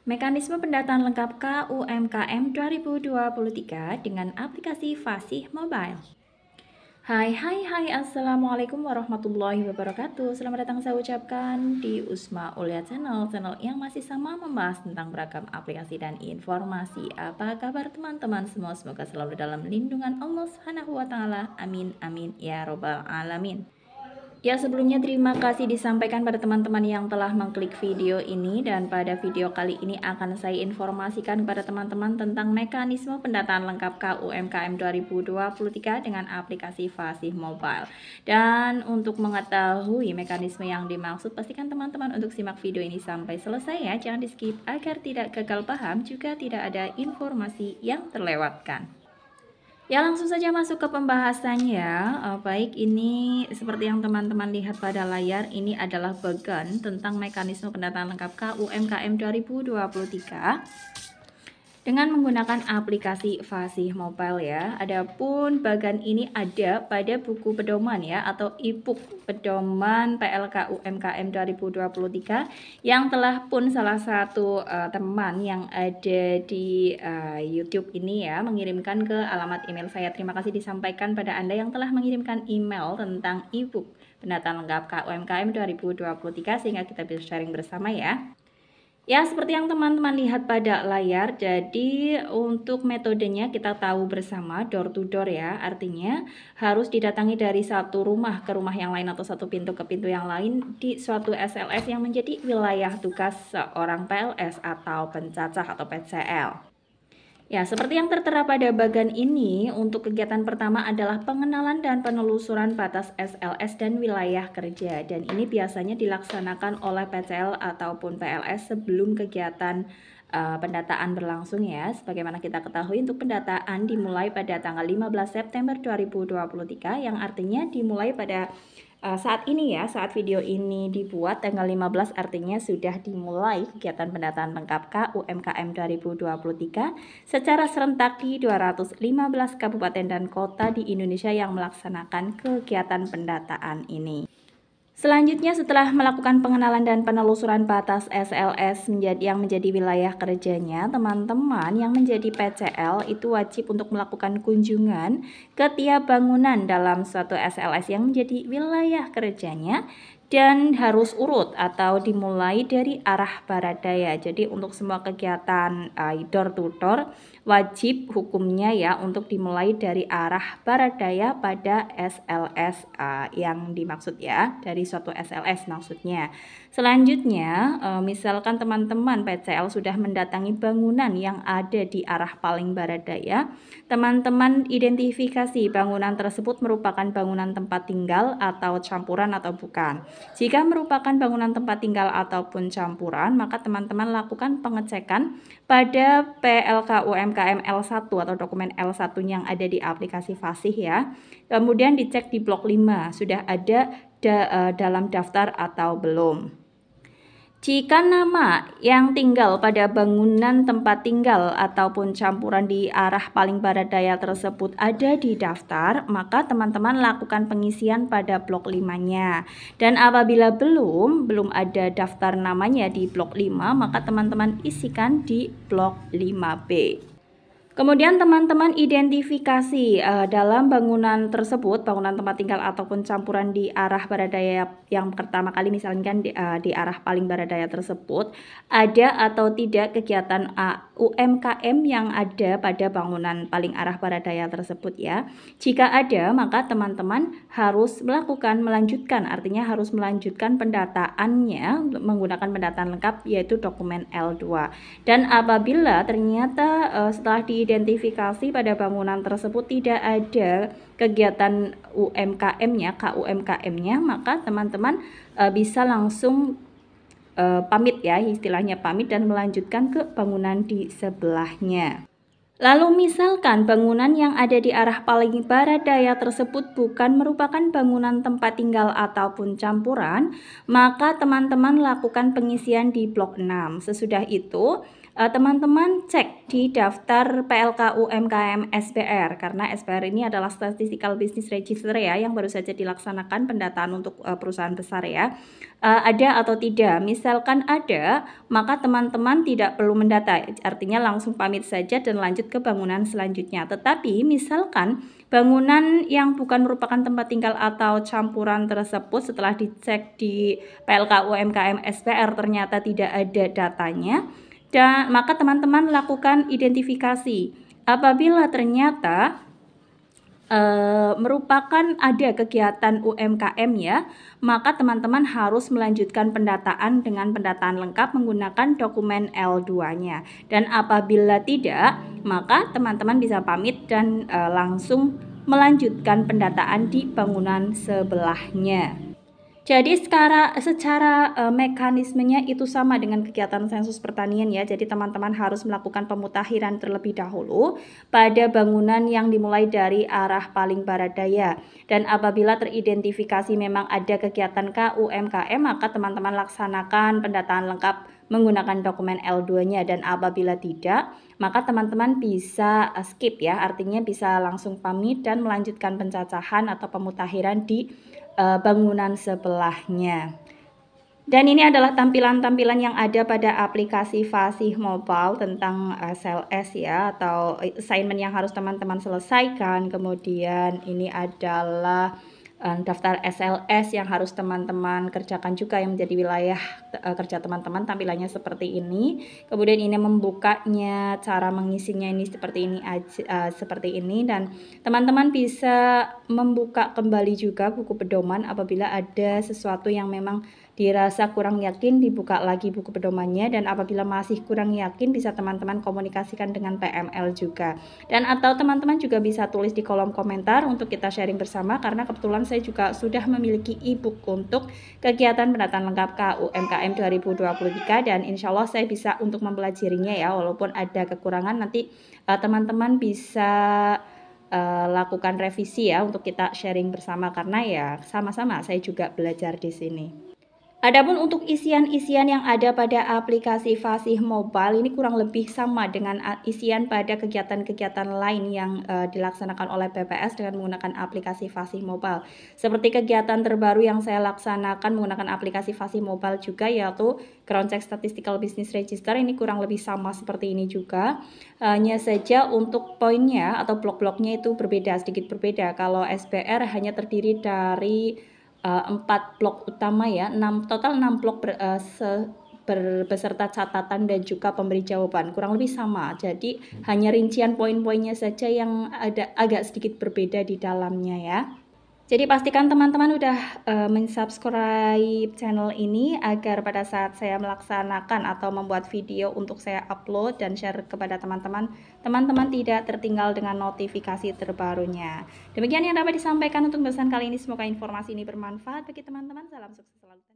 Mekanisme pendataan lengkap KUMKM 2023 dengan aplikasi Fasih Mobile. Hai, Assalamualaikum warahmatullahi wabarakatuh. Selamat datang saya ucapkan di Usma Ulia channel yang masih sama membahas tentang beragam aplikasi dan informasi. Apa kabar teman-teman semua? Semoga selalu dalam lindungan Allah Subhanahu wa taala. Amin amin ya robbal alamin. Ya, sebelumnya terima kasih disampaikan pada teman-teman yang telah mengklik video ini, dan pada video kali ini akan saya informasikan kepada teman-teman tentang mekanisme pendataan lengkap KUMKM 2023 dengan aplikasi Fasih Mobile. Dan untuk mengetahui mekanisme yang dimaksud, pastikan teman-teman untuk simak video ini sampai selesai ya, jangan di skip agar tidak gagal paham juga tidak ada informasi yang terlewatkan. Ya, langsung saja masuk ke pembahasannya. Baik, ini seperti yang teman-teman lihat pada layar, ini adalah bagan tentang mekanisme pendataan lengkap KUMKM 2023 dengan menggunakan aplikasi Fasih Mobile ya. Adapun bagan ini ada pada buku pedoman ya, atau e-book pedoman PLK UMKM 2023 yang telah pun salah satu teman yang ada di YouTube ini ya mengirimkan ke alamat email saya. Terima kasih disampaikan pada Anda yang telah mengirimkan email tentang e-book pendataan lengkap KUMKM 2023 sehingga kita bisa sharing bersama ya. Ya, seperti yang teman-teman lihat pada layar, jadi untuk metodenya kita tahu bersama door to door ya, artinya harus didatangi dari satu rumah ke rumah yang lain atau satu pintu ke pintu yang lain di suatu SLS yang menjadi wilayah tugas seorang PLS atau pencacah atau PCL. Ya, seperti yang tertera pada bagan ini, untuk kegiatan pertama adalah pengenalan dan penelusuran batas SLS dan wilayah kerja. Dan ini biasanya dilaksanakan oleh PCL ataupun PLS sebelum kegiatan pendataan berlangsung ya. Sebagaimana kita ketahui, untuk pendataan dimulai pada tanggal 15 September 2023 yang artinya dimulai pada saat ini ya, saat video ini dibuat tanggal 15 artinya sudah dimulai kegiatan pendataan lengkap KUMKM 2023 secara serentak di 215 kabupaten dan kota di Indonesia yang melaksanakan kegiatan pendataan ini. Selanjutnya, setelah melakukan pengenalan dan penelusuran batas SLS yang menjadi wilayah kerjanya, teman-teman yang menjadi PCL itu wajib untuk melakukan kunjungan ke tiap bangunan dalam suatu SLS yang menjadi wilayah kerjanya dan harus urut atau dimulai dari arah barat daya. Jadi untuk semua kegiatan door to door wajib hukumnya ya untuk dimulai dari arah barat daya pada SLS yang dimaksud ya, dari suatu SLS maksudnya. Selanjutnya, misalkan teman-teman PCL sudah mendatangi bangunan yang ada di arah paling barat daya, teman-teman identifikasi bangunan tersebut merupakan bangunan tempat tinggal atau campuran atau bukan. Jika merupakan bangunan tempat tinggal ataupun campuran, maka teman-teman lakukan pengecekan pada PLK UMKM L1 atau dokumen L1 yang ada di aplikasi Fasih ya. Kemudian dicek di blok 5, sudah ada dalam daftar atau belum. Jika nama yang tinggal pada bangunan tempat tinggal ataupun campuran di arah paling barat daya tersebut ada di daftar, maka teman-teman lakukan pengisian pada blok 5-nya. Dan apabila belum ada daftar namanya di blok 5, maka teman-teman isikan di blok 5B. Kemudian teman-teman identifikasi dalam bangunan tersebut, bangunan tempat tinggal ataupun campuran di arah barat daya yang pertama kali misalkan di arah paling barat daya tersebut, ada atau tidak kegiatan UMKM yang ada pada bangunan paling arah barat daya tersebut ya. Jika ada, maka teman-teman harus melanjutkan, artinya harus melanjutkan pendataannya menggunakan pendataan lengkap yaitu dokumen L2. Dan apabila ternyata setelah diidentifikasi pada bangunan tersebut tidak ada kegiatan UMKM-nya, KUMKM-nya, maka teman-teman bisa langsung pamit ya, istilahnya pamit dan melanjutkan ke bangunan di sebelahnya. Lalu misalkan bangunan yang ada di arah paling barat daya tersebut bukan merupakan bangunan tempat tinggal ataupun campuran, maka teman-teman lakukan pengisian di blok 6. Sesudah itu, teman-teman cek di daftar PLK UMKM SBR, karena SBR ini adalah Statistical Business Register ya, yang baru saja dilaksanakan pendataan untuk perusahaan besar ya. Ada atau tidak? Misalkan ada, maka teman-teman tidak perlu mendata, artinya langsung pamit saja dan lanjut ke bangunan selanjutnya. Tetapi misalkan bangunan yang bukan merupakan tempat tinggal atau campuran tersebut setelah dicek di PLK UMKM SPR ternyata tidak ada datanya, dan maka teman-teman lakukan identifikasi. Apabila ternyata merupakan ada kegiatan UMKM ya, maka teman-teman harus melanjutkan pendataan dengan pendataan lengkap menggunakan dokumen L2-nya. Dan apabila tidak, maka teman-teman bisa pamit dan langsung melanjutkan pendataan di bangunan sebelahnya. Jadi secara mekanismenya itu sama dengan kegiatan sensus pertanian ya. Jadi teman-teman harus melakukan pemutakhiran terlebih dahulu pada bangunan yang dimulai dari arah paling barat daya. Dan apabila teridentifikasi memang ada kegiatan KUMKM, maka teman-teman laksanakan pendataan lengkap menggunakan dokumen L2-nya. Dan apabila tidak, maka teman-teman bisa skip ya, artinya bisa langsung pamit dan melanjutkan pencacahan atau pemutakhiran di bangunan sebelahnya. Dan ini adalah tampilan-tampilan yang ada pada aplikasi Fasih Mobile tentang SLS ya, atau assignment yang harus teman-teman selesaikan. Kemudian ini adalah daftar SLS yang harus teman-teman kerjakan juga yang menjadi wilayah kerja teman-teman. Tampilannya seperti ini. Kemudian ini membukanya, cara mengisinya ini seperti ini seperti ini, dan teman-teman bisa membuka kembali juga buku pedoman apabila ada sesuatu yang memang dirasa kurang yakin, dibuka lagi buku pedomannya, dan apabila masih kurang yakin bisa teman-teman komunikasikan dengan PML juga. Dan atau teman-teman juga bisa tulis di kolom komentar untuk kita sharing bersama, karena kebetulan saya juga sudah memiliki e-book untuk kegiatan pendataan lengkap KUMKM 2023, dan insya Allah saya bisa untuk mempelajarinya ya, walaupun ada kekurangan nanti teman-teman bisa lakukan revisi ya untuk kita sharing bersama, karena ya sama-sama saya juga belajar di sini. Adapun untuk isian-isian yang ada pada aplikasi Fasih Mobile ini kurang lebih sama dengan isian pada kegiatan-kegiatan lain yang dilaksanakan oleh BPS dengan menggunakan aplikasi Fasih Mobile. Seperti kegiatan terbaru yang saya laksanakan menggunakan aplikasi Fasih Mobile juga, yaitu Ground Check Statistical Business Register. Ini kurang lebih sama seperti ini juga. Hanya saja untuk poinnya atau blok-bloknya itu berbeda, sedikit berbeda. Kalau SBR hanya terdiri dari 4 blok utama ya, total 6 blok beserta catatan dan juga pemberi jawaban, kurang lebih sama. Jadi hanya rincian poin-poinnya saja yang ada agak sedikit berbeda di dalamnya ya. Jadi pastikan teman-teman udah mensubscribe channel ini agar pada saat saya melaksanakan atau membuat video untuk saya upload dan share kepada teman-teman, teman-teman tidak tertinggal dengan notifikasi terbarunya. Demikian yang dapat disampaikan untuk pesan kali ini, semoga informasi ini bermanfaat bagi teman-teman. Salam sukses selalu.